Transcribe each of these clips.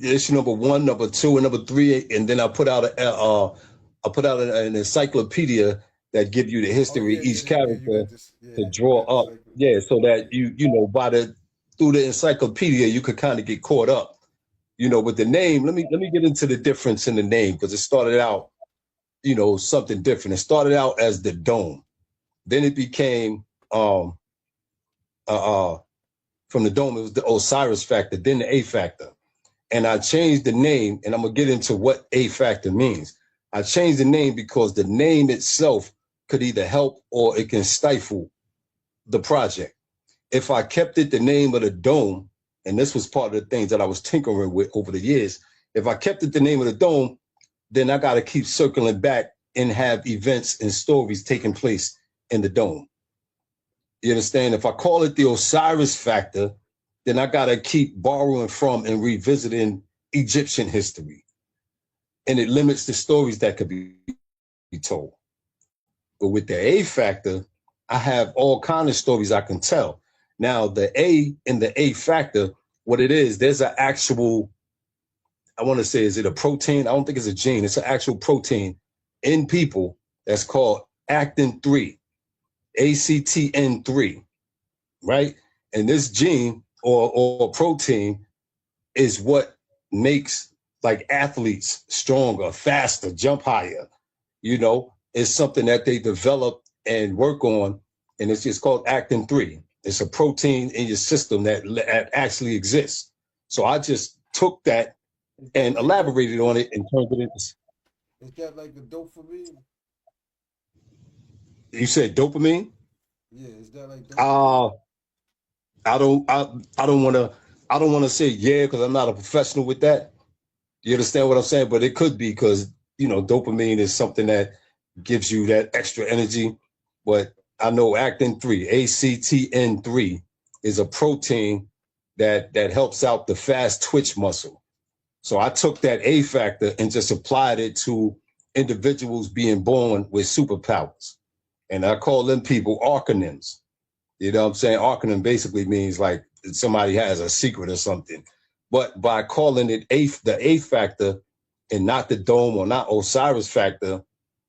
issue number one, number two, and number three, and then I put out an encyclopedia that give you the Oh history yeah, of yeah, each yeah. You character got this. to Yeah, you draw got the up. cycle. Yeah, so that Yeah. by the through the encyclopedia you could kind of get caught up. With the name. Let me get into the difference in the name because it started Okay. out, something different. It started out as the dome. Then it became uh, uh from the dome, it was the Osiris factor, then the A factor. And I changed the name, and I'm gonna get into what A factor means. I changed the name because the name itself could either help or it can stifle the project. If I kept it the name of the dome, and this was part of the things that I was tinkering with over the years, if I kept it the name of the dome, then I got to keep circling back and have events and stories taking place in the dome. You understand? If I call it the Osiris factor, then I got to keep borrowing from and revisiting Egyptian history. And it limits the stories that could be told. But with the A factor, I have all kind of stories I can tell. Now, the A in the A factor, what it is, there's an actual, I want to say, is it a protein? I don't think it's a gene. It's an actual protein in people that's called actin 3, ACTN3, right? And this gene or protein is what makes like athletes stronger, faster, jump higher. It's something that they develop and work on, and it's just called actin 3. It's a protein in your system that actually exists. So I just took that Is that and like dope? elaborated on it and turned it into. Is that like the dopamine? You said dopamine? Yeah, is that like dopamine? Uh I don't I, I don't want to say yeah because I'm not a professional with that. You understand what I'm saying? But it could be because dopamine is something that gives you that extra energy. But I know actin 3, ACTN3, is a protein that helps out the fast twitch muscle. So I took that A factor and just applied it to individuals being born with superpowers. And I call them people arcanyms. You know what I'm saying? Arcanym basically means like somebody has a secret or something. But by calling it the A factor and not the dome or not Osiris factor,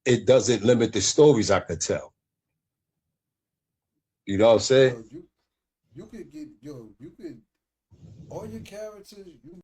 it doesn't limit the stories I could tell. You know what I'm saying? Yo, you could get yo, you could all your characters, you